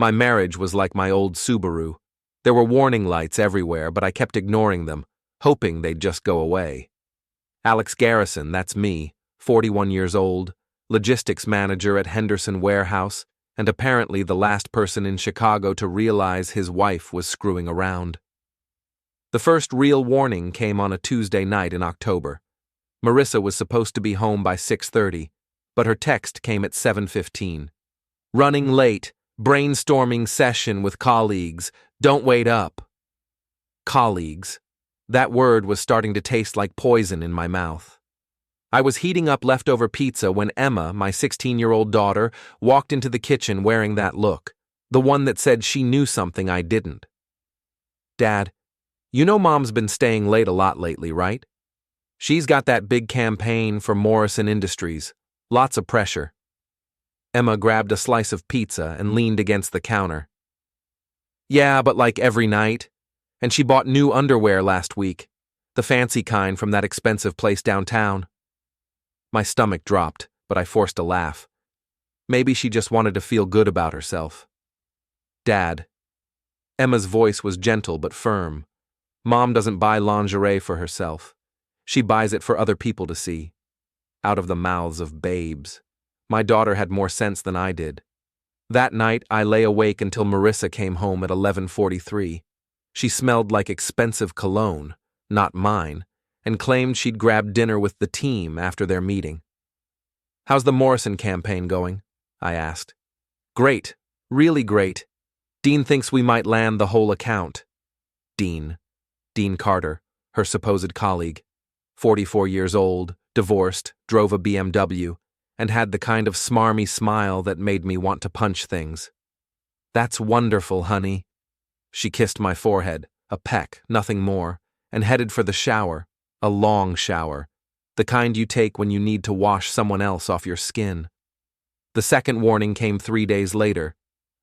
My marriage was like my old Subaru. There were warning lights everywhere, but I kept ignoring them, hoping they'd just go away. Alex Garrison, that's me, 41 years old, logistics manager at Henderson Warehouse, and apparently the last person in Chicago to realize his wife was screwing around. The first real warning came on a Tuesday night in October. Marissa was supposed to be home by 6:30, but her text came at 7:15. Running late, brainstorming session with colleagues, don't wait up. Colleagues. That word was starting to taste like poison in my mouth. I was heating up leftover pizza when Emma, my 16-year-old daughter, walked into the kitchen wearing that look, the one that said she knew something I didn't. Dad, you know Mom's been staying late a lot lately, right? She's got that big campaign for Morrison Industries. Lots of pressure. Emma grabbed a slice of pizza and leaned against the counter. Yeah, but like every night. And she bought new underwear last week, the fancy kind from that expensive place downtown. My stomach dropped, but I forced a laugh. Maybe she just wanted to feel good about herself. Dad. Emma's voice was gentle but firm. Mom doesn't buy lingerie for herself. She buys it for other people to see. Out of the mouths of babes. My daughter had more sense than I did. That night, I lay awake until Marissa came home at 11:43. She smelled like expensive cologne, not mine, and claimed she'd grabbed dinner with the team after their meeting. How's the Morrison campaign going? I asked. Great, really great. Dean thinks we might land the whole account. Dean Carter, her supposed colleague, 44 years old, divorced, drove a BMW, and had the kind of smarmy smile that made me want to punch things. That's wonderful, honey. She kissed my forehead, a peck, nothing more, and headed for the shower, a long shower, the kind you take when you need to wash someone else off your skin. The second warning came 3 days later.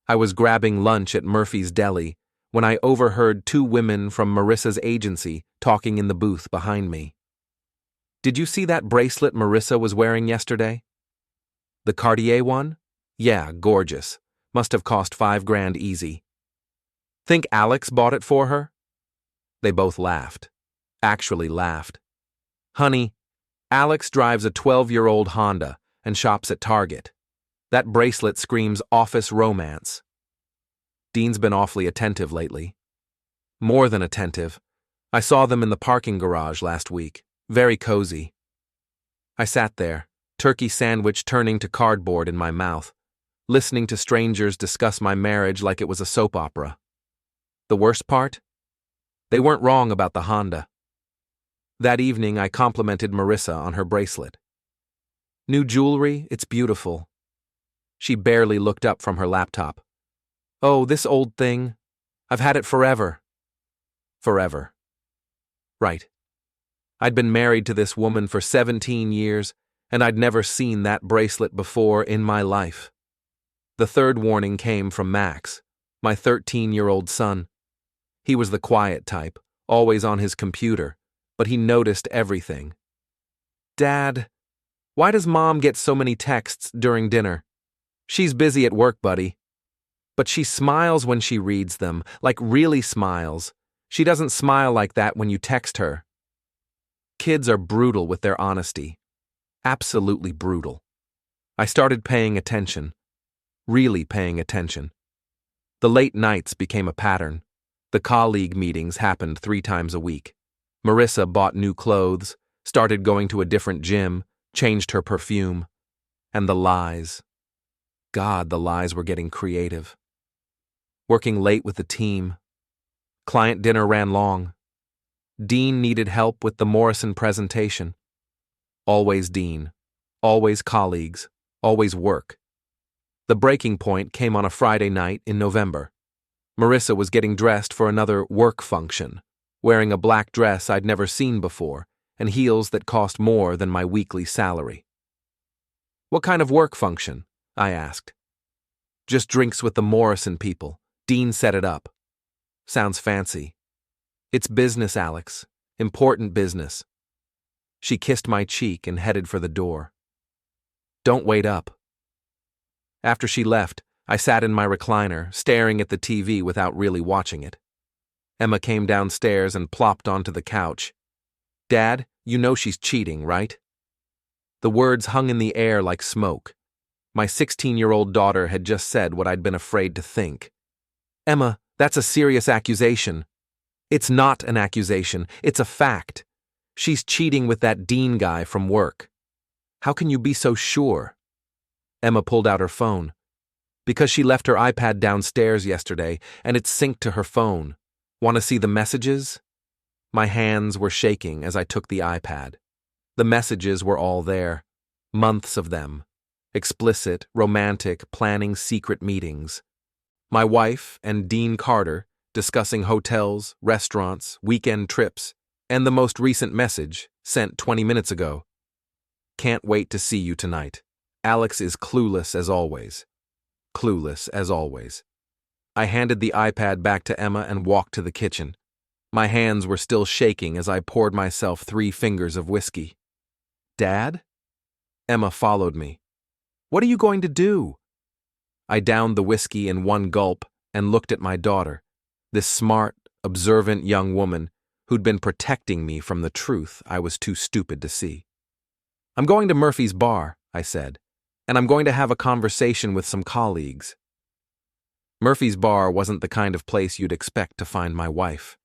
I was grabbing lunch at Murphy's Deli when I overheard two women from Marissa's agency talking in the booth behind me. Did you see that bracelet Marissa was wearing yesterday? The Cartier one? Yeah, gorgeous. Must have cost $5,000 easy. Think Alex bought it for her? They both laughed. Actually laughed. Honey, Alex drives a 12-year-old Honda and shops at Target. That bracelet screams office romance. Dean's been awfully attentive lately. More than attentive. I saw them in the parking garage last week. Very cozy. I sat there, turkey sandwich turning to cardboard in my mouth, listening to strangers discuss my marriage like it was a soap opera. The worst part? They weren't wrong about the Honda. That evening, I complimented Marissa on her bracelet. New jewelry, it's beautiful. She barely looked up from her laptop. Oh, this old thing. I've had it forever. Forever. Right. I'd been married to this woman for 17 years, and I'd never seen that bracelet before in my life. The third warning came from Max, my 13-year-old son. He was the quiet type, always on his computer, but he noticed everything. Dad, why does Mom get so many texts during dinner? She's busy at work, buddy. But she smiles when she reads them, like really smiles. She doesn't smile like that when you text her. Kids are brutal with their honesty. Absolutely brutal. I started paying attention. Really paying attention. The late nights became a pattern. The colleague meetings happened 3 times a week. Marissa bought new clothes, started going to a different gym, changed her perfume. And the lies. God, the lies were getting creative. Working late with the team. Client dinner ran long. Dean needed help with the Morrison presentation. Always Dean. Always colleagues. Always work. The breaking point came on a Friday night in November. Marissa was getting dressed for another work function, wearing a black dress I'd never seen before and heels that cost more than my weekly salary. What kind of work function? I asked. Just drinks with the Morrison people. Dean set it up. Sounds fancy. It's business, Alex. Important business. She kissed my cheek and headed for the door. Don't wait up. After she left, I sat in my recliner, staring at the TV without really watching it. Emma came downstairs and plopped onto the couch. "Dad, you know she's cheating, right?" The words hung in the air like smoke. My 16-year-old daughter had just said what I'd been afraid to think. "Emma, that's a serious accusation." "It's not an accusation, it's a fact. She's cheating with that Dean guy from work." "How can you be so sure?" Emma pulled out her phone. "Because she left her iPad downstairs yesterday, and it's synced to her phone. Want to see the messages?" My hands were shaking as I took the iPad. The messages were all there. Months of them. Explicit, romantic, planning secret meetings. My wife and Dean Carter discussing hotels, restaurants, weekend trips, and the most recent message, sent 20 minutes ago. "Can't wait to see you tonight. Alex is clueless as always." Clueless as always. I handed the iPad back to Emma and walked to the kitchen. My hands were still shaking as I poured myself 3 fingers of whiskey. "Dad?" Emma followed me. "What are you going to do?" I downed the whiskey in one gulp and looked at my daughter, this smart, observant young woman who'd been protecting me from the truth I was too stupid to see. "I'm going to Murphy's bar," I said, "and I'm going to have a conversation with some colleagues." Murphy's bar wasn't the kind of place you'd expect to find my wife.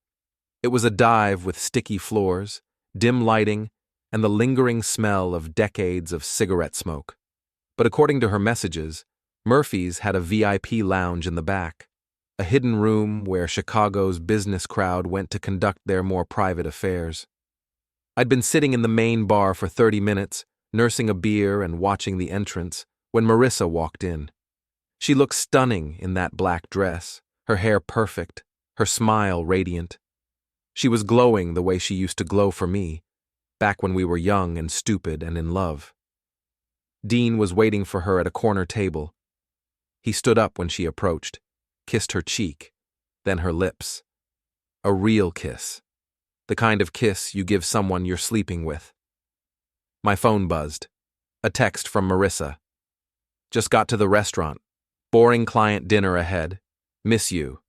It was a dive with sticky floors, dim lighting, and the lingering smell of decades of cigarette smoke. But according to her messages, Murphy's had a VIP lounge in the back, a hidden room where Chicago's business crowd went to conduct their more private affairs. I'd been sitting in the main bar for 30 minutes, nursing a beer and watching the entrance, when Marissa walked in. She looked stunning in that black dress, her hair perfect, her smile radiant. She was glowing the way she used to glow for me, back when we were young and stupid and in love. Dean was waiting for her at a corner table. He stood up when she approached, kissed her cheek, then her lips. A real kiss. The kind of kiss you give someone you're sleeping with. My phone buzzed. A text from Marissa. "Just got to the restaurant. Boring client dinner ahead. Miss you."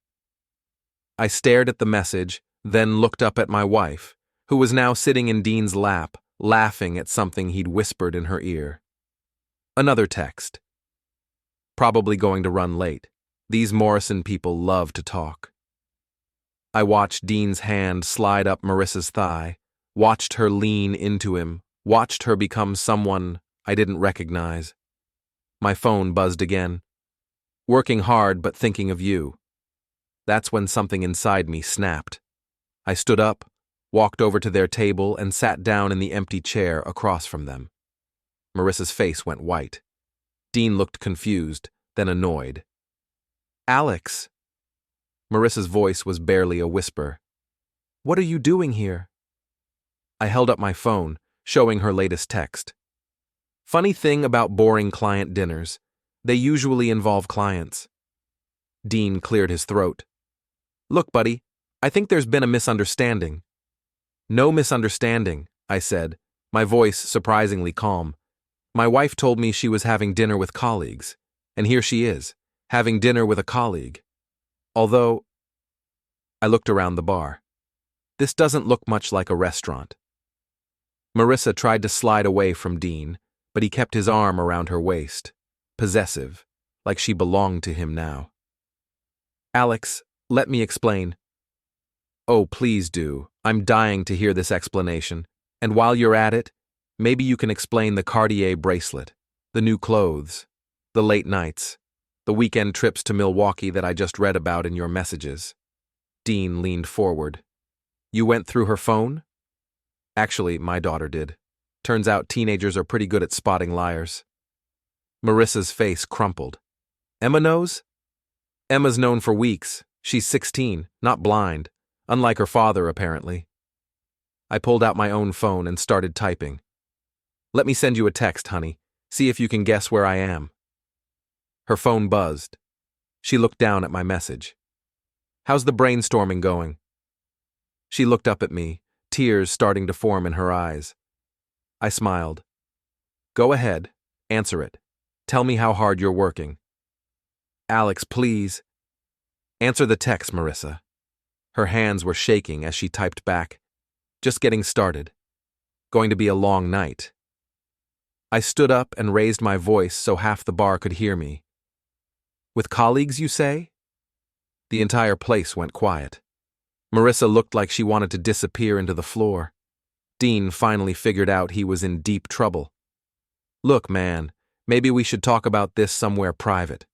I stared at the message, then looked up at my wife, who was now sitting in Dean's lap, laughing at something he'd whispered in her ear. Another text. "Probably going to run late. These Morrison people love to talk." I watched Dean's hand slide up Marissa's thigh, watched her lean into him, watched her become someone I didn't recognize. My phone buzzed again. "Working hard but thinking of you." That's when something inside me snapped. I stood up, walked over to their table, and sat down in the empty chair across from them. Marissa's face went white. Dean looked confused, then annoyed. "Alex." Marissa's voice was barely a whisper. "What are you doing here?" I held up my phone, showing her latest text. "Funny thing about boring client dinners. They usually involve clients." Dean cleared his throat. "Look, buddy, I think there's been a misunderstanding." "No misunderstanding," I said, my voice surprisingly calm. "My wife told me she was having dinner with colleagues, and here she is, having dinner with a colleague. Although..." I looked around the bar. This doesn't look much like a restaurant. Marissa tried to slide away from Dean, but he kept his arm around her waist, possessive, like she belonged to him now. "Alex, let me explain." "Oh, please do. I'm dying to hear this explanation. And while you're at it, maybe you can explain the Cartier bracelet, the new clothes, the late nights, the weekend trips to Milwaukee that I just read about in your messages." Dean leaned forward. "You went through her phone?" "Actually, my daughter did. Turns out teenagers are pretty good at spotting liars." Marissa's face crumpled. "Emma knows?" "Emma's known for weeks. She's 16, not blind. Unlike her father, apparently." I pulled out my own phone and started typing. "Let me send you a text, honey. See if you can guess where I am." Her phone buzzed. She looked down at my message. "How's the brainstorming going?" She looked up at me, tears starting to form in her eyes. I smiled. "Go ahead. Answer it. Tell me how hard you're working." Alex, please. Answer the text, Marissa. Her hands were shaking as she typed back. Just getting started. Going to be a long night. I stood up and raised my voice so half the bar could hear me. With colleagues, you say? The entire place went quiet. Marissa looked like she wanted to disappear into the floor. Dean finally figured out he was in deep trouble. Look, man, maybe we should talk about this somewhere private.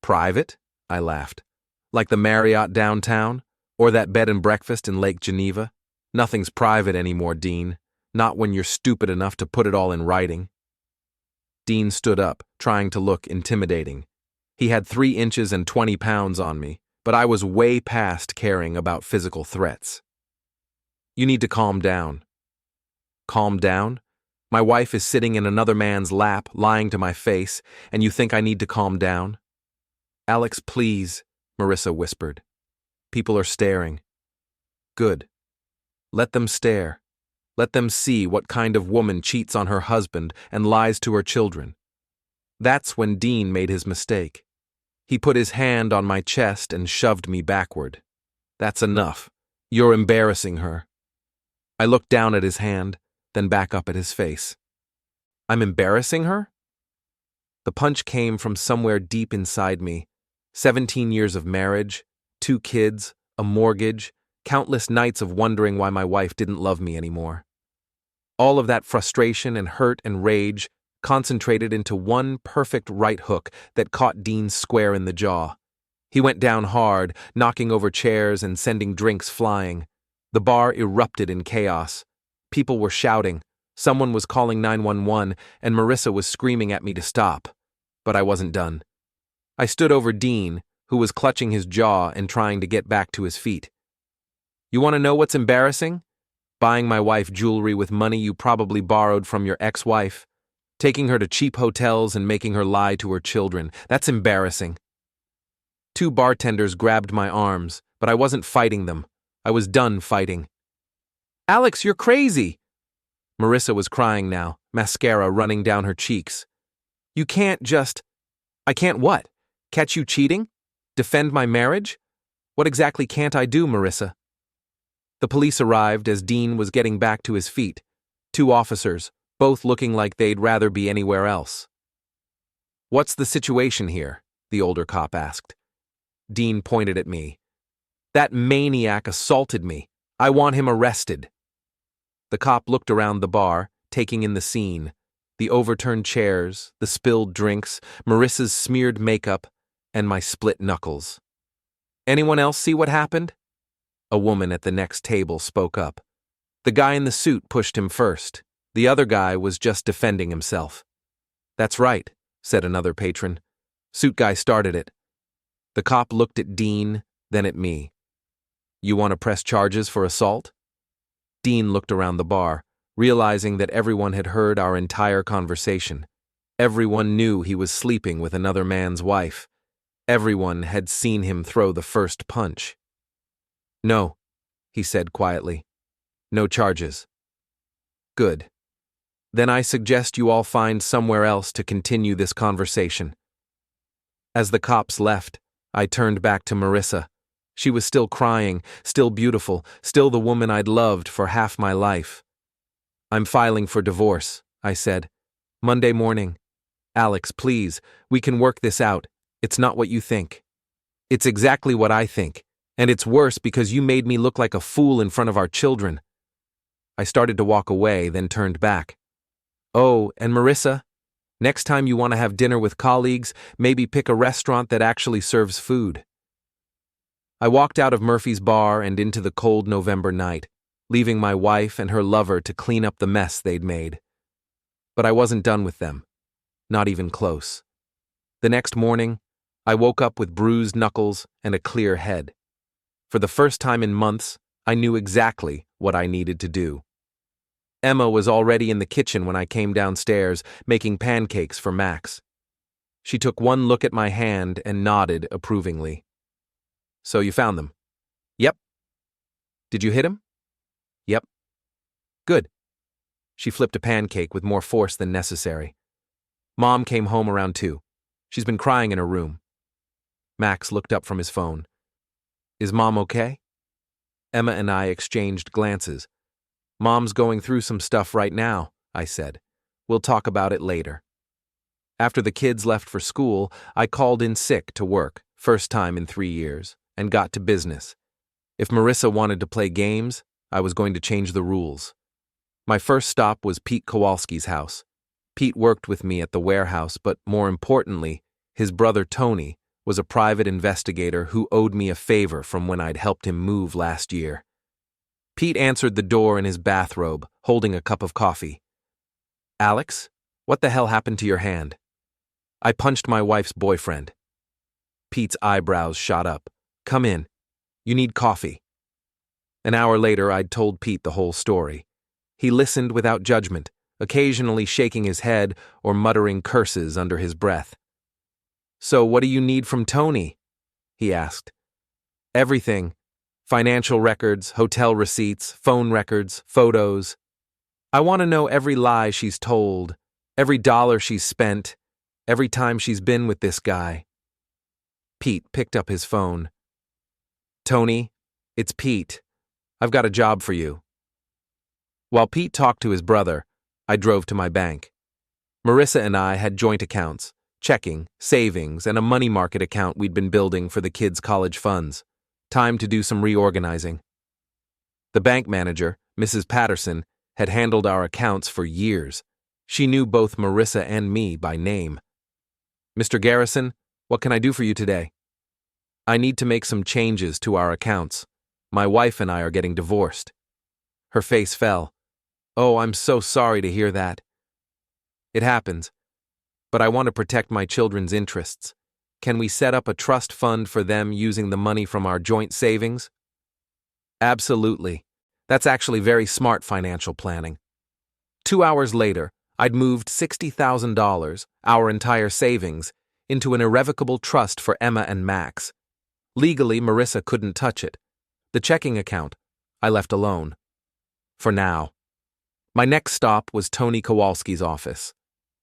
Private? I laughed. Like the Marriott downtown? Or that bed and breakfast in Lake Geneva? Nothing's private anymore, Dean. Not when you're stupid enough to put it all in writing. Dean stood up, trying to look intimidating. He had 3 inches and 20 pounds on me, but I was way past caring about physical threats. You need to calm down. Calm down? My wife is sitting in another man's lap, lying to my face, and you think I need to calm down? Alex, please, Marissa whispered. People are staring. Good. Let them stare. Let them see what kind of woman cheats on her husband and lies to her children. That's when Dean made his mistake. He put his hand on my chest and shoved me backward. That's enough. You're embarrassing her. I looked down at his hand, then back up at his face. I'm embarrassing her? The punch came from somewhere deep inside me. 17 years of marriage, 2 kids, a mortgage, countless nights of wondering why my wife didn't love me anymore. All of that frustration and hurt and rage concentrated into one perfect right hook that caught Dean square in the jaw. He went down hard, knocking over chairs and sending drinks flying. The bar erupted in chaos. People were shouting. Someone was calling 911, and Marissa was screaming at me to stop. But I wasn't done. I stood over Dean, who was clutching his jaw and trying to get back to his feet. You want to know what's embarrassing? Buying my wife jewelry with money you probably borrowed from your ex-wife. Taking her to cheap hotels and making her lie to her children. That's embarrassing. 2 bartenders grabbed my arms, but I wasn't fighting them. I was done fighting. Alex, you're crazy! Marissa was crying now, mascara running down her cheeks. You can't just... I can't what? Catch you cheating? Defend my marriage? What exactly can't I do, Marissa? The police arrived as Dean was getting back to his feet. 2 officers, both looking like they'd rather be anywhere else. What's the situation here? The older cop asked. Dean pointed at me. That maniac assaulted me. I want him arrested. The cop looked around the bar, taking in the scene. The overturned chairs, the spilled drinks, Marissa's smeared makeup, and my split knuckles. Anyone else see what happened? A woman at the next table spoke up. The guy in the suit pushed him first. The other guy was just defending himself. That's right, said another patron. Suit guy started it. The cop looked at Dean, then at me. You want to press charges for assault? Dean looked around the bar, realizing that everyone had heard our entire conversation. Everyone knew he was sleeping with another man's wife. Everyone had seen him throw the first punch. No, he said quietly. No charges. Good. Then I suggest you all find somewhere else to continue this conversation. As the cops left, I turned back to Marissa. She was still crying, still beautiful, still the woman I'd loved for half my life. I'm filing for divorce, I said. Monday morning. Alex, please, we can work this out. It's not what you think. It's exactly what I think, and it's worse because you made me look like a fool in front of our children. I started to walk away, then turned back. Oh, and Marissa, next time you want to have dinner with colleagues, maybe pick a restaurant that actually serves food. I walked out of Murphy's bar and into the cold November night, leaving my wife and her lover to clean up the mess they'd made. But I wasn't done with them. Not even close. The next morning, I woke up with bruised knuckles and a clear head. For the first time in months, I knew exactly what I needed to do. Emma was already in the kitchen when I came downstairs, making pancakes for Max. She took one look at my hand and nodded approvingly. So you found them? Yep. Did you hit him? Yep. Good. She flipped a pancake with more force than necessary. Mom came home around 2. She's been crying in her room. Max looked up from his phone. Is Mom okay? Emma and I exchanged glances. Mom's going through some stuff right now, I said. We'll talk about it later. After the kids left for school, I called in sick to work, first time in 3 years, and got to business. If Marissa wanted to play games, I was going to change the rules. My first stop was Pete Kowalski's house. Pete worked with me at the warehouse, but more importantly, his brother Tony was a private investigator who owed me a favor from when I'd helped him move last year. Pete answered the door in his bathrobe, holding a cup of coffee. Alex, what the hell happened to your hand? I punched my wife's boyfriend. Pete's eyebrows shot up. Come in. You need coffee. An hour later, I'd told Pete the whole story. He listened without judgment, occasionally shaking his head or muttering curses under his breath. So what do you need from Tony? He asked. Everything. Financial records, hotel receipts, phone records, photos. I want to know every lie she's told, every dollar she's spent, every time she's been with this guy. Pete picked up his phone. Tony, it's Pete. I've got a job for you. While Pete talked to his brother, I drove to my bank. Marissa and I had joint accounts, checking, savings, and a money market account we'd been building for the kids' college funds. Time to do some reorganizing. The bank manager, Mrs. Patterson, had handled our accounts for years. She knew both Marissa and me by name. Mr. Garrison, what can I do for you today? I need to make some changes to our accounts. My wife and I are getting divorced. Her face fell. Oh, I'm so sorry to hear that. It happens. But I want to protect my children's interests. Can we set up a trust fund for them using the money from our joint savings? Absolutely. That's actually very smart financial planning. 2 hours later, I'd moved $60,000, our entire savings, into an irrevocable trust for Emma and Max. Legally, Marissa couldn't touch it. The checking account, I left alone. For now. My next stop was Tony Kowalski's office.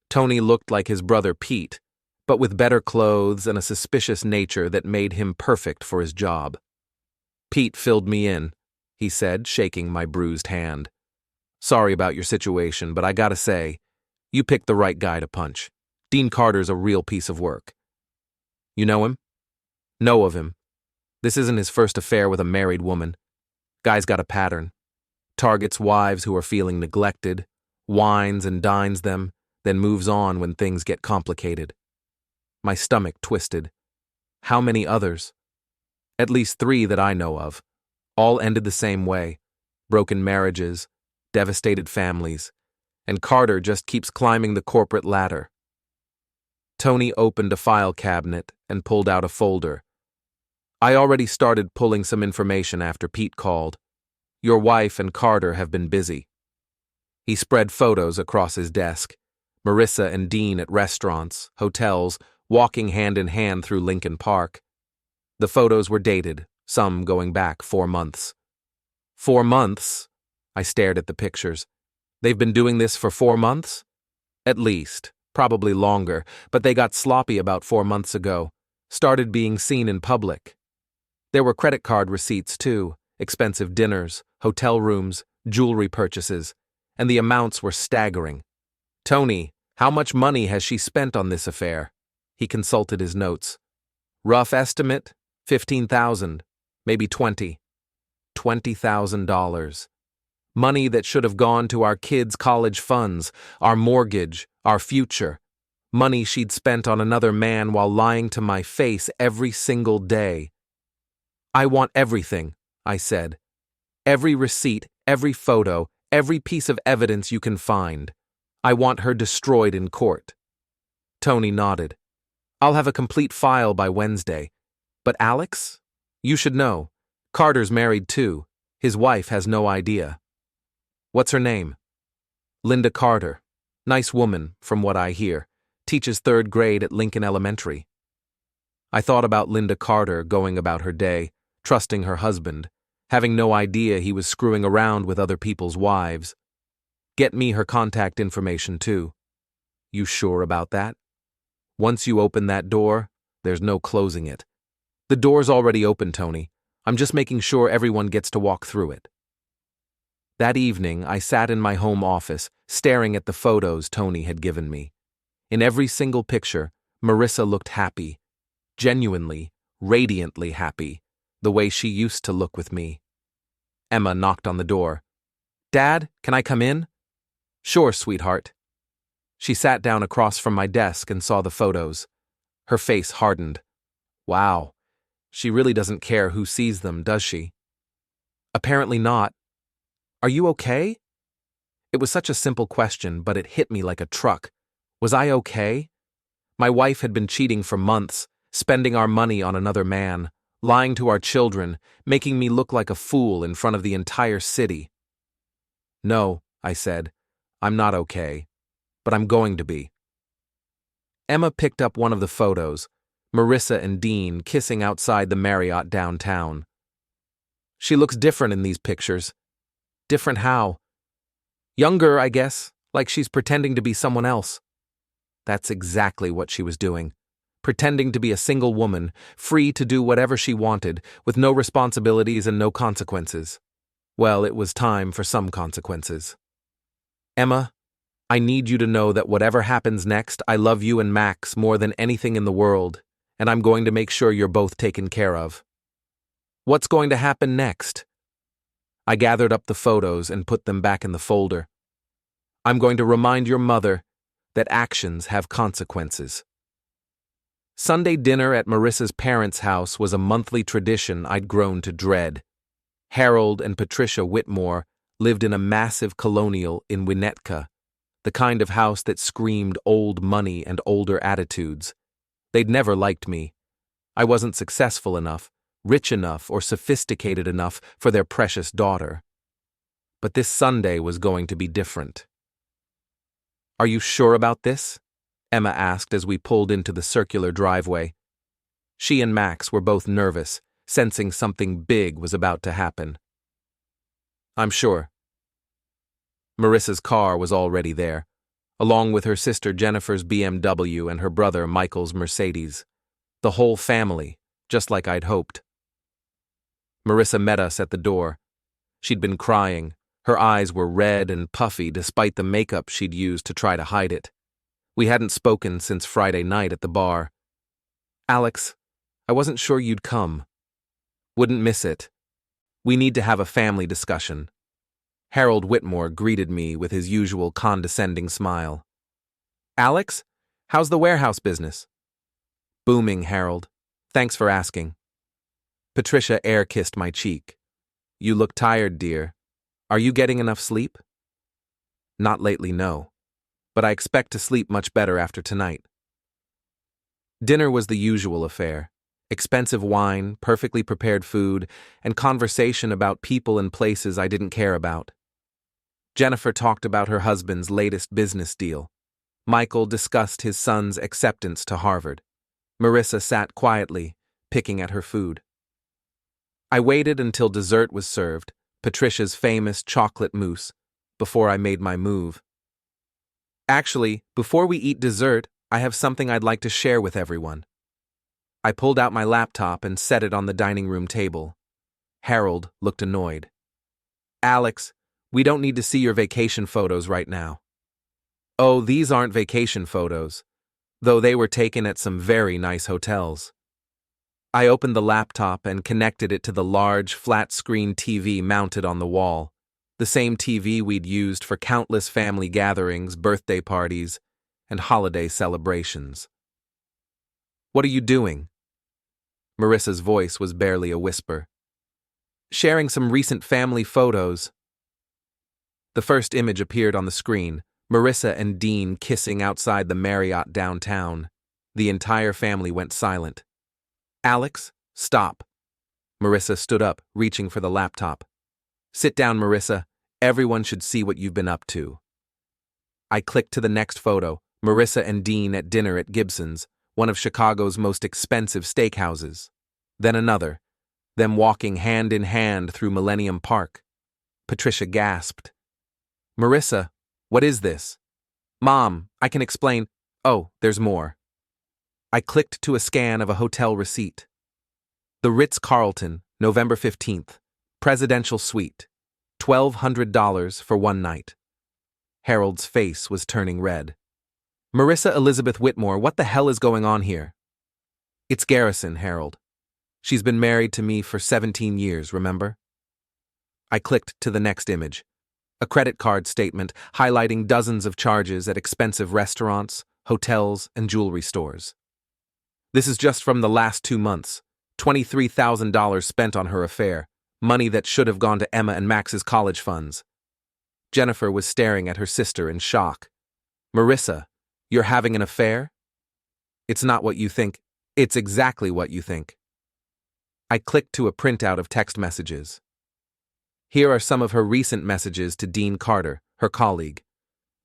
Tony looked like his brother Pete, but with better clothes and a suspicious nature that made him perfect for his job. Pete filled me in, he said, shaking my bruised hand. Sorry about your situation, but I gotta say, you picked the right guy to punch. Dean Carter's a real piece of work. You know him? Know of him. This isn't his first affair with a married woman. Guy's got a pattern. Targets wives who are feeling neglected, wines and dines them, then moves on when things get complicated. My stomach twisted. How many others? At least 3 that I know of. All ended the same way. Broken marriages, devastated families, and Carter just keeps climbing the corporate ladder. Tony opened a file cabinet and pulled out a folder. I already started pulling some information after Pete called. Your wife and Carter have been busy. He spread photos across his desk. Marissa and Dean at restaurants, hotels, walking hand in hand through Lincoln Park. The photos were dated, some going back 4 months. 4 months? I stared at the pictures. They've been doing this for 4 months? At least, probably longer, but they got sloppy about 4 months ago. Started being seen in public. There were credit card receipts too, expensive dinners, hotel rooms, jewelry purchases, and the amounts were staggering. Tony, how much money has she spent on this affair? He consulted his notes. Rough estimate, $15,000, maybe 20. $20,000. Money that should have gone to our kids' college funds, our mortgage, our future. Money she'd spent on another man while lying to my face every single day. I want everything, I said. Every receipt, every photo, every piece of evidence you can find. I want her destroyed in court. Tony nodded. I'll have a complete file by Wednesday. But Alex? You should know. Carter's married too. His wife has no idea. What's her name? Linda Carter. Nice woman, from what I hear. Teaches 3rd grade at Lincoln Elementary. I thought about Linda Carter going about her day, trusting her husband, having no idea he was screwing around with other people's wives. Get me her contact information too. You sure about that? Once you open that door, there's no closing it. The door's already open, Tony. I'm just making sure everyone gets to walk through it. That evening, I sat in my home office, staring at the photos Tony had given me. In every single picture, Marissa looked happy. Genuinely, radiantly happy, the way she used to look with me. Emma knocked on the door. "Dad, can I come in?" "Sure, sweetheart." She sat down across from my desk and saw the photos. Her face hardened. Wow, she really doesn't care who sees them, does she? Apparently not. "Are you okay?" It was such a simple question, but it hit me like a truck. Was I okay? My wife had been cheating for months, spending our money on another man, lying to our children, making me look like a fool in front of the entire city. "No," I said, "I'm not okay, but I'm going to be." Emma picked up one of the photos, Marissa and Dean kissing outside the Marriott downtown. "She looks different in these pictures." "Different how?" "Younger, I guess, like she's pretending to be someone else." That's exactly what she was doing. Pretending to be a single woman, free to do whatever she wanted, with no responsibilities and no consequences. Well, it was time for some consequences. "Emma, I need you to know that whatever happens next, I love you and Max more than anything in the world, and I'm going to make sure you're both taken care of." "What's going to happen next?" I gathered up the photos and put them back in the folder. "I'm going to remind your mother that actions have consequences." Sunday dinner at Marissa's parents' house was a monthly tradition I'd grown to dread. Harold and Patricia Whitmore lived in a massive colonial in Winnetka, the kind of house that screamed old money and older attitudes. They'd never liked me. I wasn't successful enough, rich enough, or sophisticated enough for their precious daughter. But this Sunday was going to be different. "Are you sure about this?" Emma asked as we pulled into the circular driveway. She and Max were both nervous, sensing something big was about to happen. "I'm sure." Marissa's car was already there, along with her sister Jennifer's BMW and her brother Michael's Mercedes. The whole family, just like I'd hoped. Marissa met us at the door. She'd been crying. Her eyes were red and puffy despite the makeup she'd used to try to hide it. We hadn't spoken since Friday night at the bar. "Alex, I wasn't sure you'd come. Wouldn't miss it. We need to have a family discussion." Harold Whitmore greeted me with his usual condescending smile. "Alex, how's the warehouse business?" "Booming, Harold. Thanks for asking." Patricia air-kissed my cheek. "You look tired, dear. Are you getting enough sleep?" "Not lately, no. But I expect to sleep much better after tonight." Dinner was the usual affair. Expensive wine, perfectly prepared food, and conversation about people and places I didn't care about. Jennifer talked about her husband's latest business deal. Michael discussed his son's acceptance to Harvard. Marissa sat quietly, picking at her food. I waited until dessert was served, Patricia's famous chocolate mousse, before I made my move. "Actually, before we eat dessert, I have something I'd like to share with everyone." I pulled out my laptop and set it on the dining room table. Harold looked annoyed. "Alex, we don't need to see your vacation photos right now." "Oh, these aren't vacation photos, though they were taken at some very nice hotels." I opened the laptop and connected it to the large, flat-screen TV mounted on the wall, the same TV we'd used for countless family gatherings, birthday parties, and holiday celebrations. "What are you doing?" Marissa's voice was barely a whisper. "Sharing some recent family photos." The first image appeared on the screen, Marissa and Dean kissing outside the Marriott downtown. The entire family went silent. "Alex, stop." Marissa stood up, reaching for the laptop. "Sit down, Marissa. Everyone should see what you've been up to." I clicked to the next photo, Marissa and Dean at dinner at Gibson's, one of Chicago's most expensive steakhouses. Then another, them walking hand in hand through Millennium Park. Patricia gasped. "Marissa, what is this?" "Mom, I can explain." "Oh, there's more." I clicked to a scan of a hotel receipt. The Ritz-Carlton, November 15th. Presidential suite. $1,200 for one night. Harold's face was turning red. Marissa Elizabeth Whitmore, what the hell is going on here? It's Garrison, Harold. She's been married to me for 17 years, remember? I clicked to the next image. A credit card statement highlighting dozens of charges at expensive restaurants, hotels, and jewelry stores. This is just from the last 2 months. $23,000 spent on her affair, money that should have gone to Emma and Max's college funds. Jennifer was staring at her sister in shock. Marissa, you're having an affair? It's not what you think. It's exactly what you think. I clicked to a printout of text messages. Here are some of her recent messages to Dean Carter, her colleague.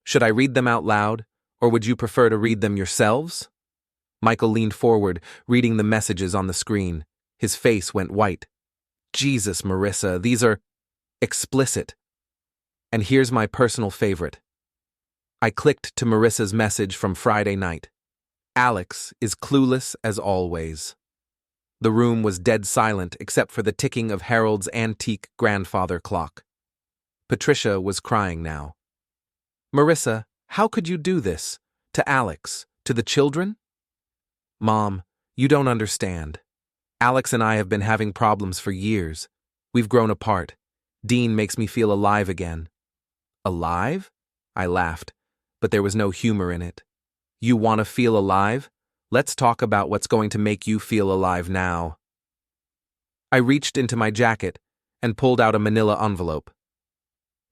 Should I read them out loud, or would you prefer to read them yourselves? Michael leaned forward, reading the messages on the screen. His face went white. Jesus, Marissa, these are explicit. And here's my personal favorite. I clicked to Marissa's message from Friday night. Alex is clueless as always. The room was dead silent except for the ticking of Harold's antique grandfather clock. Patricia was crying now. Marissa, how could you do this? To Alex? To the children? Mom, you don't understand. Alex and I have been having problems for years. We've grown apart. Dean makes me feel alive again. Alive? I laughed, but there was no humor in it. You want to feel alive? Let's talk about what's going to make you feel alive now. I reached into my jacket and pulled out a manila envelope.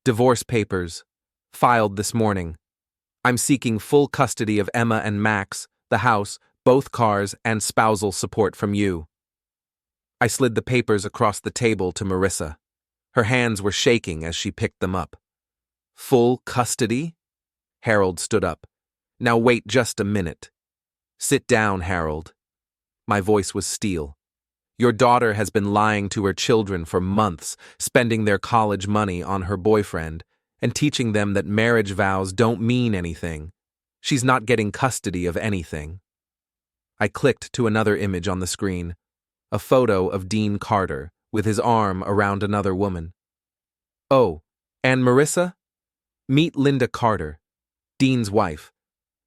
Divorce papers. Filed this morning. I'm seeking full custody of Emma and Max, the house, both cars, and spousal support from you. I slid the papers across the table to Marissa. Her hands were shaking as she picked them up. Full custody? Harold stood up. Now wait just a minute. Sit down, Harold. My voice was steel. Your daughter has been lying to her children for months, spending their college money on her boyfriend, and teaching them that marriage vows don't mean anything. She's not getting custody of anything. I clicked to another image on the screen, a photo of Dean Carter, with his arm around another woman. Oh, and Marissa? Meet Linda Carter, Dean's wife,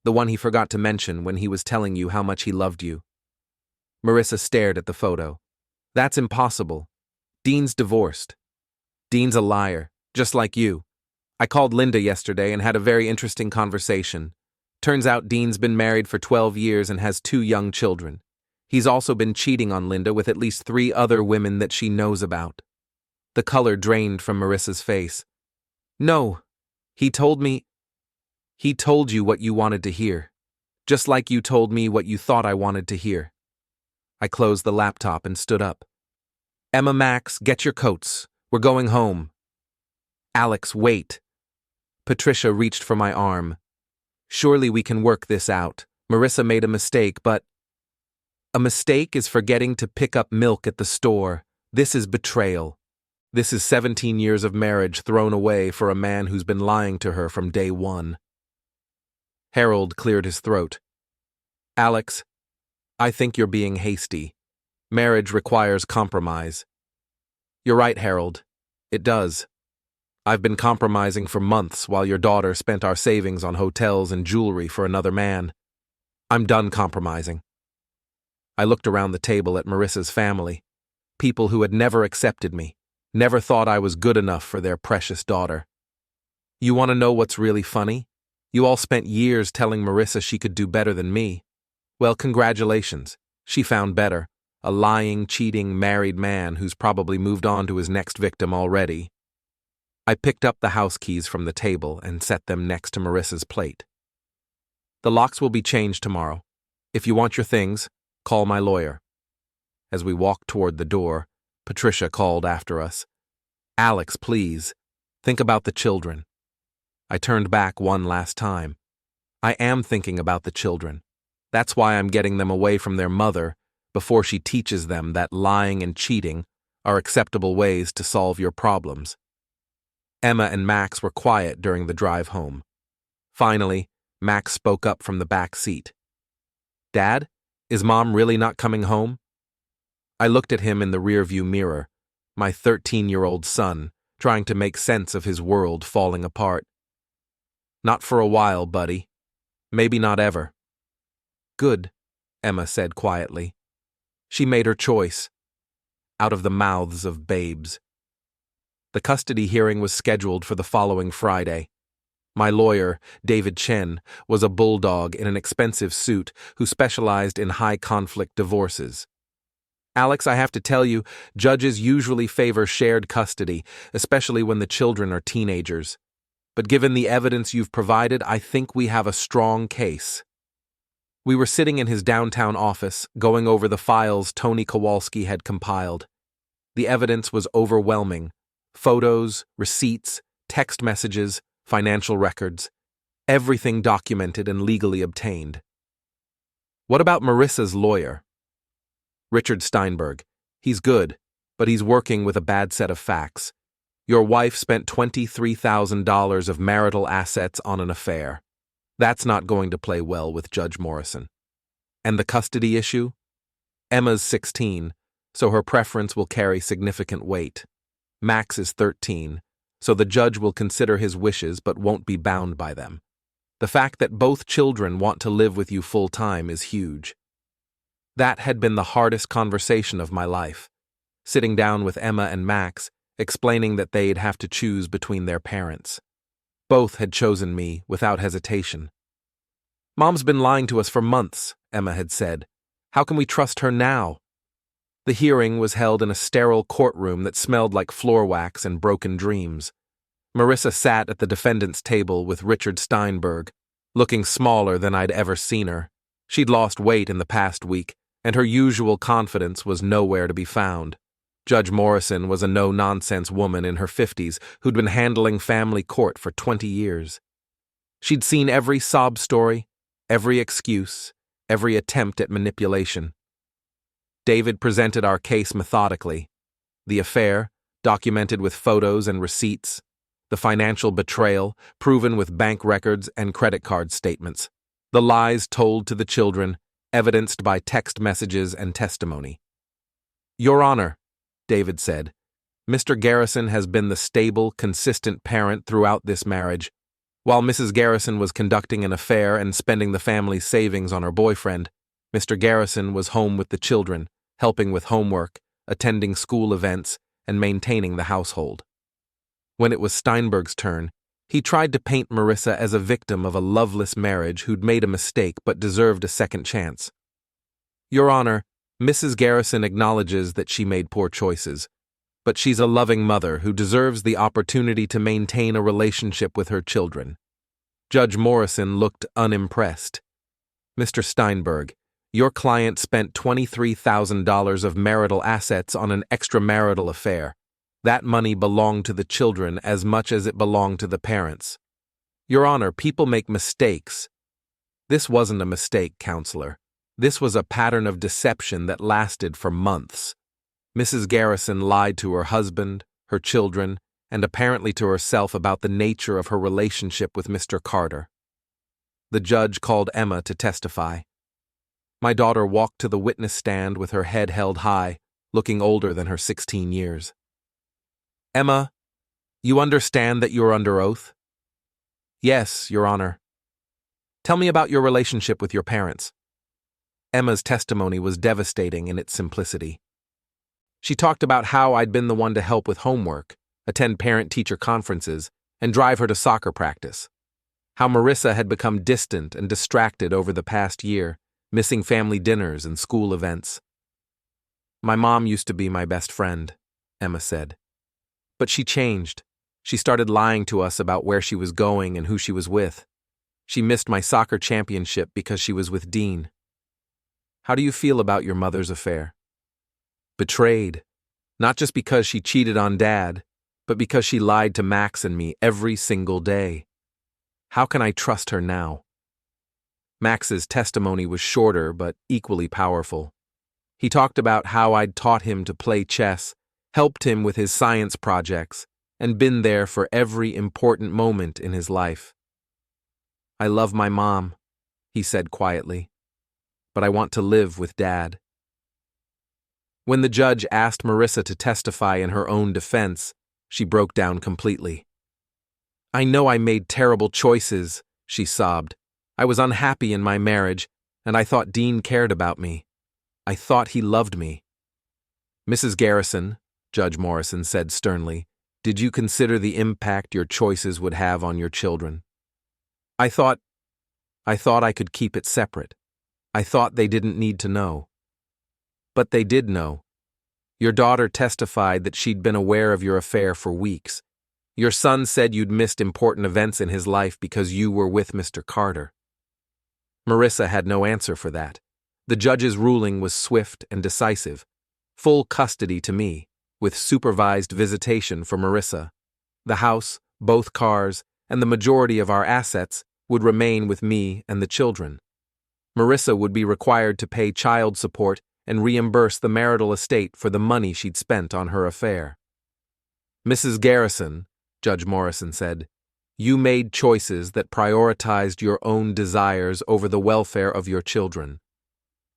the one he forgot to mention when he was telling you how much he loved you. Marissa stared at the photo. That's impossible. Dean's divorced. Dean's a liar, just like you. I called Linda yesterday and had a very interesting conversation. Turns out Dean's been married for 12 years and has 2 young children. He's also been cheating on Linda with at least 3 other women that she knows about. The color drained from Marissa's face. No, he told you what you wanted to hear. Just like you told me what you thought I wanted to hear. I closed the laptop and stood up. Emma, Max, get your coats. We're going home. Alex, wait. Patricia reached for my arm. Surely we can work this out. Marissa made a mistake, but... A mistake is forgetting to pick up milk at the store. This is betrayal. This is 17 years of marriage thrown away for a man who's been lying to her from day one. Harold cleared his throat. Alex, I think you're being hasty. Marriage requires compromise. You're right, Harold. It does. I've been compromising for months while your daughter spent our savings on hotels and jewelry for another man. I'm done compromising. I looked around the table at Marissa's family, people who had never accepted me, never thought I was good enough for their precious daughter. You want to know what's really funny? You all spent years telling Marissa she could do better than me. Well, congratulations. She found better. A lying, cheating, married man who's probably moved on to his next victim already. I picked up the house keys from the table and set them next to Marissa's plate. The locks will be changed tomorrow. If you want your things, call my lawyer. As we walked toward the door, Patricia called after us. Alex, please. Think about the children. I turned back one last time. I am thinking about the children. That's why I'm getting them away from their mother before she teaches them that lying and cheating are acceptable ways to solve your problems. Emma and Max were quiet during the drive home. Finally, Max spoke up from the back seat. Dad, is Mom really not coming home? I looked at him in the rearview mirror, my 13-year-old son, trying to make sense of his world falling apart. Not for a while, buddy. Maybe not ever. Good, Emma said quietly. She made her choice. Out of the mouths of babes. The custody hearing was scheduled for the following Friday. My lawyer, David Chen, was a bulldog in an expensive suit who specialized in high-conflict divorces. Alex, I have to tell you, judges usually favor shared custody, especially when the children are teenagers. But given the evidence you've provided, I think we have a strong case. We were sitting in his downtown office, going over the files Tony Kowalski had compiled. The evidence was overwhelming. Photos, receipts, text messages, financial records. Everything documented and legally obtained. What about Marissa's lawyer? Richard Steinberg. He's good, but he's working with a bad set of facts. Your wife spent $23,000 of marital assets on an affair. That's not going to play well with Judge Morrison. And the custody issue? Emma's 16, so her preference will carry significant weight. Max is 13, so the judge will consider his wishes but won't be bound by them. The fact that both children want to live with you full-time is huge. That had been the hardest conversation of my life, sitting down with Emma and Max, explaining that they'd have to choose between their parents. Both had chosen me without hesitation. Mom's been lying to us for months, Emma had said. How can we trust her now? The hearing was held in a sterile courtroom that smelled like floor wax and broken dreams. Marissa sat at the defendant's table with Richard Steinberg, looking smaller than I'd ever seen her. She'd lost weight in the past week, and her usual confidence was nowhere to be found. Judge Morrison was a no-nonsense woman in her 50s who'd been handling family court for 20 years. She'd seen every sob story, every excuse, every attempt at manipulation. David presented our case methodically. The affair, documented with photos and receipts. The financial betrayal, proven with bank records and credit card statements. The lies told to the children, evidenced by text messages and testimony. Your Honor, David said, Mr. Garrison has been the stable, consistent parent throughout this marriage. While Mrs. Garrison was conducting an affair and spending the family's savings on her boyfriend, Mr. Garrison was home with the children, helping with homework, attending school events, and maintaining the household. When it was Steinberg's turn, he tried to paint Marissa as a victim of a loveless marriage who'd made a mistake but deserved a second chance. Your Honor, Mrs. Garrison acknowledges that she made poor choices, but she's a loving mother who deserves the opportunity to maintain a relationship with her children. Judge Morrison looked unimpressed. Mr. Steinberg, your client spent $23,000 of marital assets on an extramarital affair. That money belonged to the children as much as it belonged to the parents. Your Honor, people make mistakes. This wasn't a mistake, Counselor. This was a pattern of deception that lasted for months. Mrs. Garrison lied to her husband, her children, and apparently to herself about the nature of her relationship with Mr. Carter. The judge called Emma to testify. My daughter walked to the witness stand with her head held high, looking older than her 16 years. Emma, you understand that you're under oath? Yes, Your Honor. Tell me about your relationship with your parents. Emma's testimony was devastating in its simplicity. She talked about how I'd been the one to help with homework, attend parent-teacher conferences, and drive her to soccer practice. How Marissa had become distant and distracted over the past year, missing family dinners and school events. My mom used to be my best friend, Emma said. But she changed. She started lying to us about where she was going and who she was with. She missed my soccer championship because she was with Dean. How do you feel about your mother's affair? Betrayed. Not just because she cheated on Dad, but because she lied to Max and me every single day. How can I trust her now? Max's testimony was shorter but equally powerful. He talked about how I'd taught him to play chess, helped him with his science projects, and been there for every important moment in his life. I love my mom, he said quietly, but I want to live with Dad. When the judge asked Marissa to testify in her own defense, she broke down completely. "I know I made terrible choices," she sobbed. "I was unhappy in my marriage, and I thought Dean cared about me. I thought he loved me." "Mrs. Garrison," Judge Morrison said sternly, "did you consider the impact your choices would have on your children?" I thought I could keep it separate. I thought they didn't need to know." "But they did know. Your daughter testified that she'd been aware of your affair for weeks. Your son said you'd missed important events in his life because you were with Mr. Carter." Marissa had no answer for that. The judge's ruling was swift and decisive. Full custody to me, with supervised visitation for Marissa. The house, both cars, and the majority of our assets would remain with me and the children. Marissa would be required to pay child support and reimburse the marital estate for the money she'd spent on her affair. "Mrs. Garrison," Judge Morrison said, "you made choices that prioritized your own desires over the welfare of your children.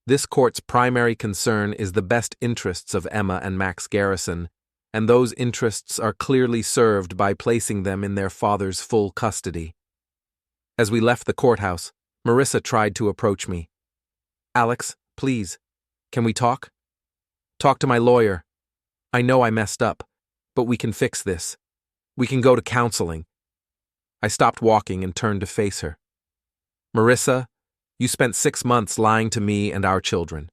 This court's primary concern is the best interests of Emma and Max Garrison, and those interests are clearly served by placing them in their father's full custody." As we left the courthouse, Marissa tried to approach me. "Alex, please, can we talk? Talk to my lawyer. I know I messed up, but we can fix this. We can go to counseling." I stopped walking and turned to face her. "Marissa, you spent 6 months lying to me and our children.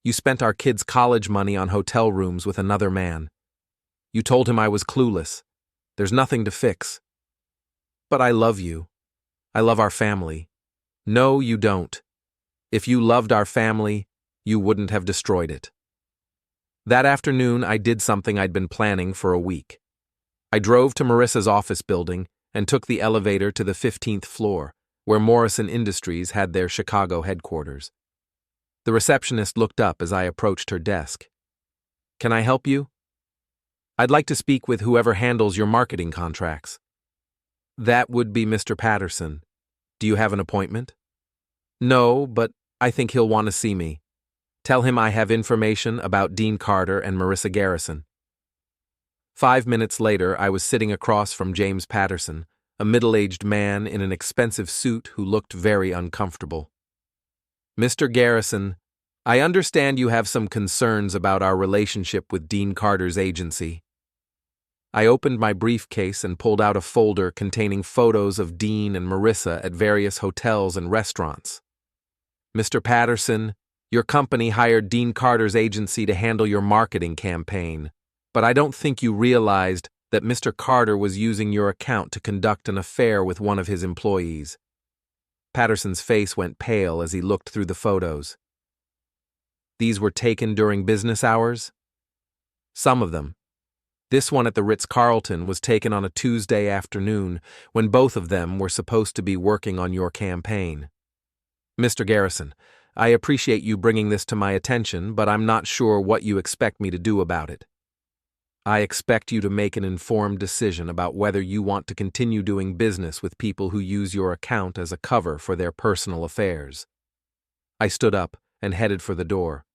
You spent our kids' college money on hotel rooms with another man. You told him I was clueless. There's nothing to fix. But I love you. I love our family. No, you don't. If you loved our family, you wouldn't have destroyed it." That afternoon, I did something I'd been planning for a week. I drove to Marissa's office building and took the elevator to the 15th floor, where Morrison Industries had their Chicago headquarters. The receptionist looked up as I approached her desk. "Can I help you?" "I'd like to speak with whoever handles your marketing contracts." "That would be Mr. Patterson. Do you have an appointment?" "No, but I think he'll want to see me. Tell him I have information about Dean Carter and Marissa Garrison." 5 minutes later, I was sitting across from James Patterson, a middle-aged man in an expensive suit who looked very uncomfortable. "Mr. Garrison, I understand you have some concerns about our relationship with Dean Carter's agency." I opened my briefcase and pulled out a folder containing photos of Dean and Marissa at various hotels and restaurants. "Mr. Patterson, your company hired Dean Carter's agency to handle your marketing campaign, but I don't think you realized that Mr. Carter was using your account to conduct an affair with one of his employees." Patterson's face went pale as he looked through the photos. "These were taken during business hours?" "Some of them. This one at the Ritz-Carlton was taken on a Tuesday afternoon when both of them were supposed to be working on your campaign. Mr. Garrison, I appreciate you bringing this to my attention, but I'm not sure what you expect me to do about it. I expect you to make an informed decision about whether you want to continue doing business with people who use your account as a cover for their personal affairs." I stood up and headed for the door.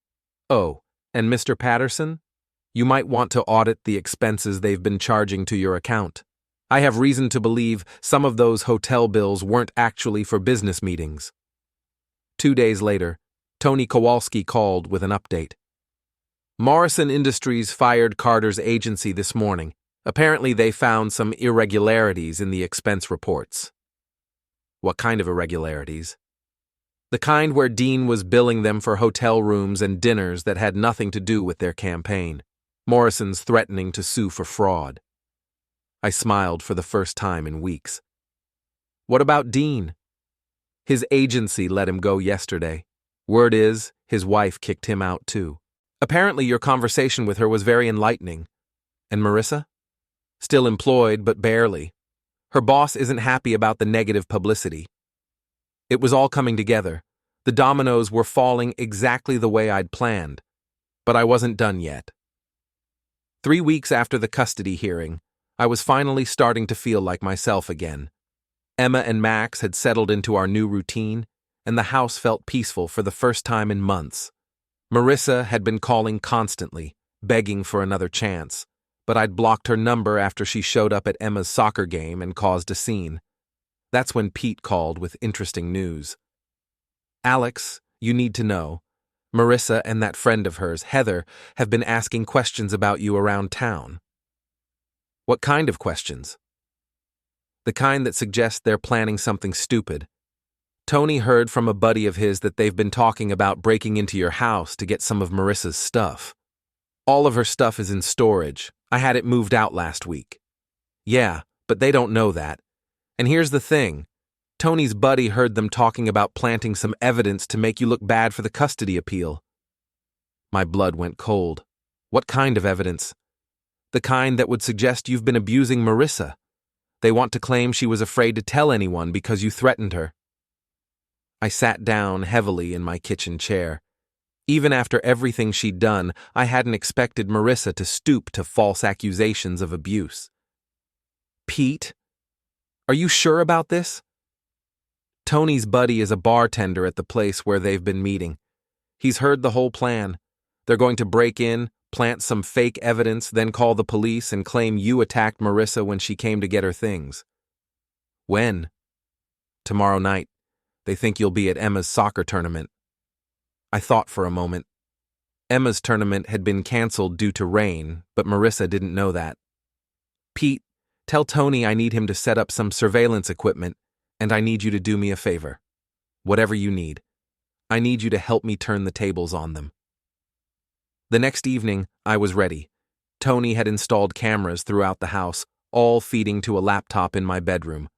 "Oh, and Mr. Patterson? You might want to audit the expenses they've been charging to your account. I have reason to believe some of those hotel bills weren't actually for business meetings." 2 days later, Tony Kowalski called with an update. "Morrison Industries fired Carter's agency this morning. Apparently they found some irregularities in the expense reports." "What kind of irregularities?" "The kind where Dean was billing them for hotel rooms and dinners that had nothing to do with their campaign. Morrison's threatening to sue for fraud." I smiled for the first time in weeks. "What about Dean?" "His agency let him go yesterday. Word is, his wife kicked him out too. Apparently your conversation with her was very enlightening." "And Marissa?" "Still employed, but barely. Her boss isn't happy about the negative publicity." It was all coming together. The dominoes were falling exactly the way I'd planned. But I wasn't done yet. 3 weeks after the custody hearing, I was finally starting to feel like myself again. Emma and Max had settled into our new routine, and the house felt peaceful for the first time in months. Marissa had been calling constantly, begging for another chance, but I'd blocked her number after she showed up at Emma's soccer game and caused a scene. That's when Pete called with interesting news. "Alex, you need to know. Marissa and that friend of hers, Heather, have been asking questions about you around town." "What kind of questions?" "The kind that suggest they're planning something stupid. Tony heard from a buddy of his that they've been talking about breaking into your house to get some of Marissa's stuff. All of her stuff is in storage. I had it moved out last week." "Yeah, but they don't know that. And here's the thing. Tony's buddy heard them talking about planting some evidence to make you look bad for the custody appeal." My blood went cold. "What kind of evidence?" "The kind that would suggest you've been abusing Marissa. They want to claim she was afraid to tell anyone because you threatened her." I sat down heavily in my kitchen chair. Even after everything she'd done, I hadn't expected Marissa to stoop to false accusations of abuse. "Pete, are you sure about this?" "Tony's buddy is a bartender at the place where they've been meeting. He's heard the whole plan. They're going to break in, plant some fake evidence, then call the police and claim you attacked Marissa when she came to get her things." "When?" "Tomorrow night. They think you'll be at Emma's soccer tournament." I thought for a moment. Emma's tournament had been canceled due to rain, but Marissa didn't know that. "Pete, tell Tony I need him to set up some surveillance equipment, and I need you to do me a favor. Whatever you need. I need you to help me turn the tables on them." The next evening, I was ready. Tony had installed cameras throughout the house, all feeding to a laptop in my bedroom.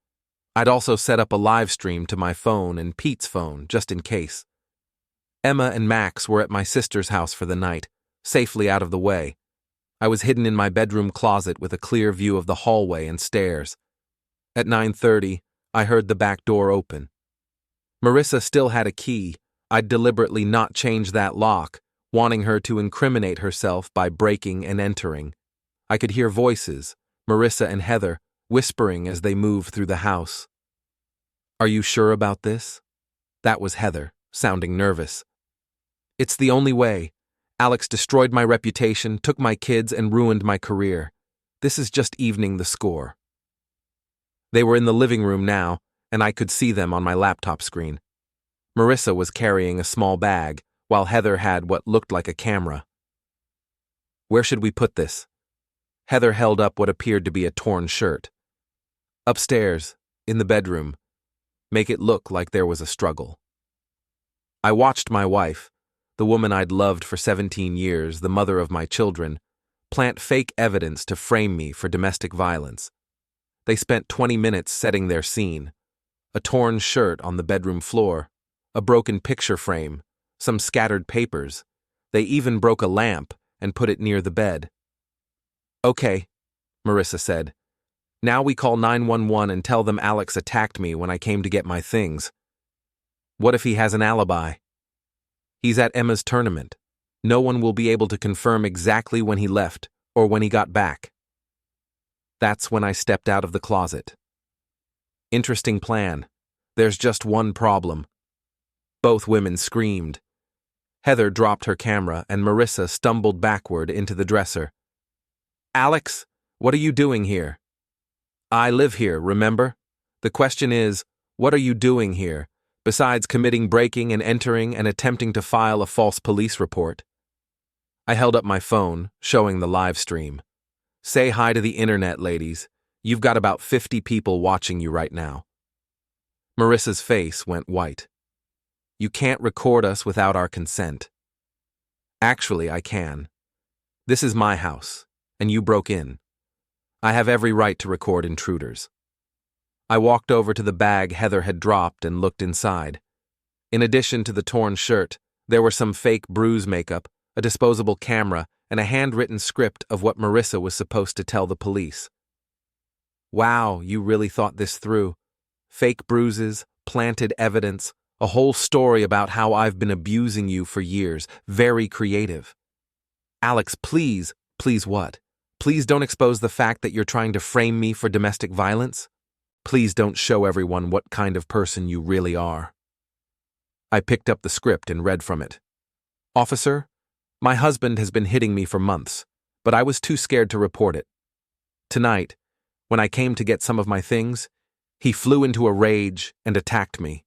I'd also set up a live stream to my phone and Pete's phone, just in case. Emma and Max were at my sister's house for the night, safely out of the way. I was hidden in my bedroom closet with a clear view of the hallway and stairs. At 9:30, I heard the back door open. Marissa still had a key. I'd deliberately not change that lock, wanting her to incriminate herself by breaking and entering. I could hear voices, Marissa and Heather, whispering as they moved through the house. "Are you sure about this?" That was Heather, sounding nervous. "It's the only way. Alex destroyed my reputation, took my kids, and ruined my career. This is just evening the score." They were in the living room now, and I could see them on my laptop screen. Marissa was carrying a small bag, while Heather had what looked like a camera. "Where should we put this?" Heather held up what appeared to be a torn shirt. "Upstairs, in the bedroom. Make it look like there was a struggle." I watched my wife, the woman I'd loved for 17 years, the mother of my children, plant fake evidence to frame me for domestic violence. They spent 20 minutes setting their scene. A torn shirt on the bedroom floor, a broken picture frame, some scattered papers. They even broke a lamp and put it near the bed. "Okay," Marissa said. "Now we call 911 and tell them Alex attacked me when I came to get my things." "What if he has an alibi?" "He's at Emma's tournament. No one will be able to confirm exactly when he left or when he got back." That's when I stepped out of the closet. Interesting plan. There's just one problem. Both women screamed. Heather dropped her camera and Marissa stumbled backward into the dresser. "Alex, what are you doing here?" "I live here, remember? The question is, what are you doing here, besides committing breaking and entering and attempting to file a false police report?" I held up my phone, showing the live stream. "Say hi to the internet, ladies. You've got about 50 people watching you right now." Marissa's face went white. "You can't record us without our consent." "Actually, I can. This is my house, and you broke in. I have every right to record intruders." I walked over to the bag Heather had dropped and looked inside. In addition to the torn shirt, there were some fake bruise makeup, a disposable camera, and a handwritten script of what Marissa was supposed to tell the police. "Wow, you really thought this through. Fake bruises, planted evidence, a whole story about how I've been abusing you for years. Very creative." "Alex, please." "Please what? Please don't expose the fact that you're trying to frame me for domestic violence. Please don't show everyone what kind of person you really are." I picked up the script and read from it. "Officer, my husband has been hitting me for months, but I was too scared to report it. Tonight, when I came to get some of my things, he flew into a rage and attacked me."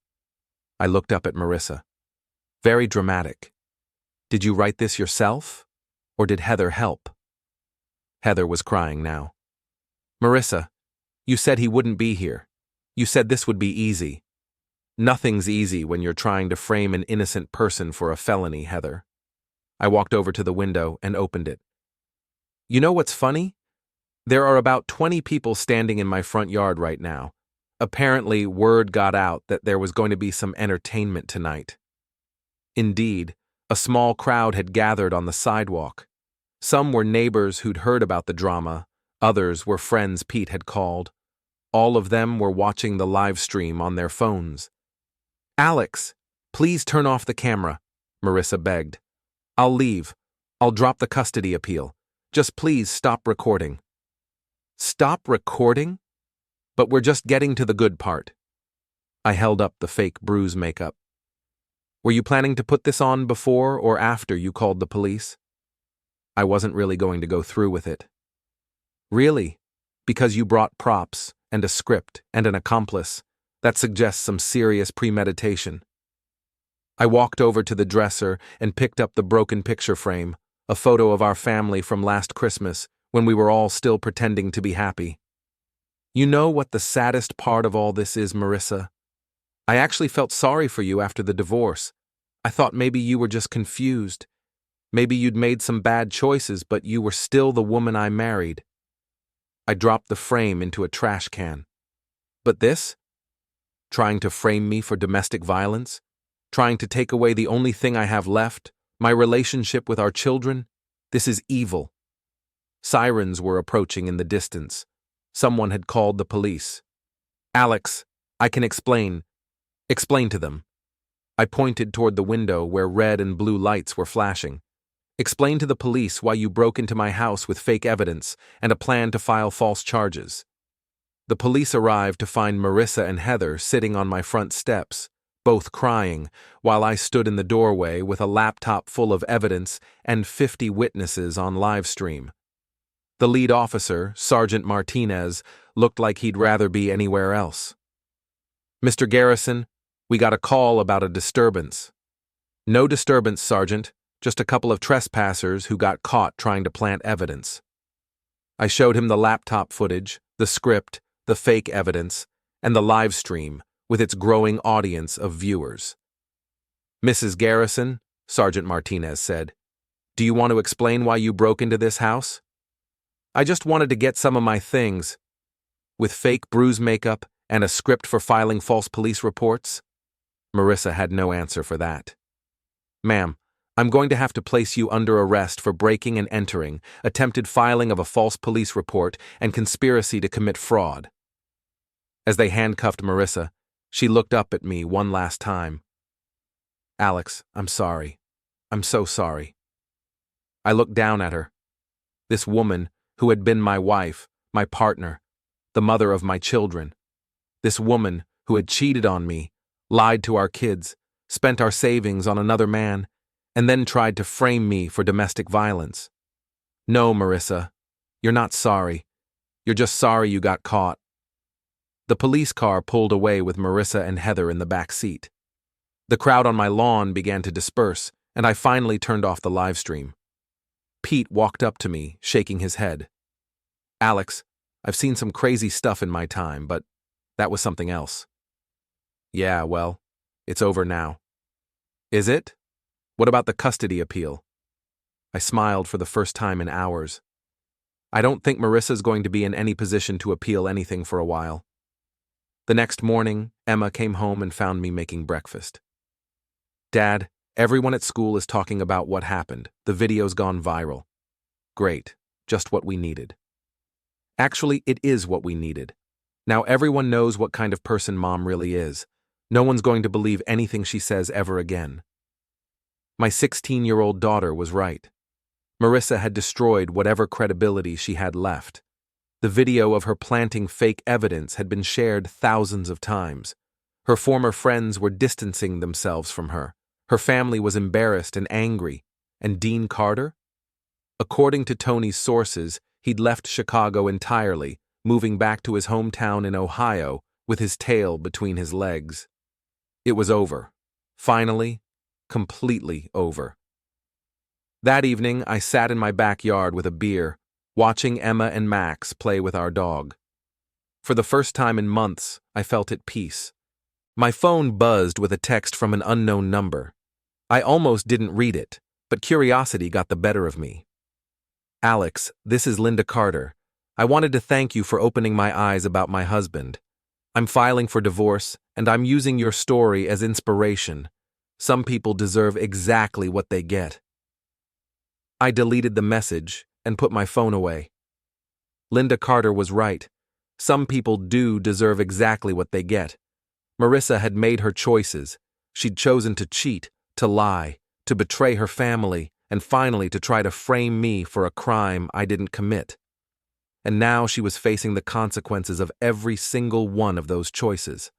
I looked up at Marissa. "Very dramatic. Did you write this yourself, or did Heather help?" Heather was crying now. "Marissa, you said he wouldn't be here. You said this would be easy." "Nothing's easy when you're trying to frame an innocent person for a felony, Heather." I walked over to the window and opened it. "You know what's funny? There are about 20 people standing in my front yard right now. Apparently, word got out that there was going to be some entertainment tonight." Indeed, a small crowd had gathered on the sidewalk. Some were neighbors who'd heard about the drama, others were friends Pete had called. All of them were watching the live stream on their phones. "Alex, please turn off the camera," Marissa begged. "I'll leave. I'll drop the custody appeal. Just please stop recording." "Stop recording? But we're just getting to the good part." I held up the fake bruise makeup. "Were you planning to put this on before or after you called the police?" I wasn't really going to go through with it. "Really? Because you brought props and a script and an accomplice. That suggests some serious premeditation." I walked over to the dresser and picked up the broken picture frame, a photo of our family from last Christmas when we were all still pretending to be happy. "You know what the saddest part of all this is, Marissa? I actually felt sorry for you after the divorce. I thought maybe you were just confused. Maybe you'd made some bad choices, but you were still the woman I married." I dropped the frame into a trash can. "But this? Trying to frame me for domestic violence? Trying to take away the only thing I have left, my relationship with our children? This is evil." Sirens were approaching in the distance. Someone had called the police. "Alex, I can explain. Explain to them." I pointed toward the window where red and blue lights were flashing. "Explain to the police why you broke into my house with fake evidence and a plan to file false charges." The police arrived to find Marissa and Heather sitting on my front steps, both crying, while I stood in the doorway with a laptop full of evidence and 50 witnesses on live stream. The lead officer, Sergeant Martinez, looked like he'd rather be anywhere else. "Mr. Garrison, we got a call about a disturbance." "No disturbance, Sergeant. Just a couple of trespassers who got caught trying to plant evidence." I showed him the laptop footage, the script, the fake evidence, and the live stream with its growing audience of viewers. "Mrs. Garrison," Sergeant Martinez said, "do you want to explain why you broke into this house?" "I just wanted to get some of my things." "With fake bruise makeup and a script for filing false police reports?" Marissa had no answer for that. "Ma'am, I'm going to have to place you under arrest for breaking and entering, attempted filing of a false police report, and conspiracy to commit fraud." As they handcuffed Marissa, she looked up at me one last time. "Alex, I'm sorry. I'm so sorry." I looked down at her. This woman who had been my wife, my partner, the mother of my children. This woman who had cheated on me, lied to our kids, spent our savings on another man, and then tried to frame me for domestic violence. "No, Marissa, you're not sorry. You're just sorry you got caught." The police car pulled away with Marissa and Heather in the back seat. The crowd on my lawn began to disperse, and I finally turned off the live stream. Pete walked up to me, shaking his head. "Alex, I've seen some crazy stuff in my time, but that was something else." "Yeah, well, it's over now." "Is it? What about the custody appeal?" I smiled for the first time in hours. I don't think Marissa's going to be in any position to appeal anything for a while. The next morning, Emma came home and found me making breakfast. "Dad, everyone at school is talking about what happened. The video's gone viral." "Great, just what we needed." Actually, it is what we needed. Now everyone knows what kind of person Mom really is. No one's going to believe anything she says ever again. My 16-year-old daughter was right. Marissa had destroyed whatever credibility she had left. The video of her planting fake evidence had been shared thousands of times. Her former friends were distancing themselves from her. Her family was embarrassed and angry. And Dean Carter? According to Tony's sources, he'd left Chicago entirely, moving back to his hometown in Ohio with his tail between his legs. It was over. Finally, completely over. That evening, I sat in my backyard with a beer, watching Emma and Max play with our dog. For the first time in months, I felt at peace. My phone buzzed with a text from an unknown number. I almost didn't read it, but curiosity got the better of me. Alex, this is Linda Carter. I wanted to thank you for opening my eyes about my husband. I'm filing for divorce, and I'm using your story as inspiration. Some people deserve exactly what they get. I deleted the message and put my phone away. Linda Carter was right. Some people do deserve exactly what they get. Marissa had made her choices. She'd chosen to cheat, to lie, to betray her family, and finally to try to frame me for a crime I didn't commit. And now she was facing the consequences of every single one of those choices.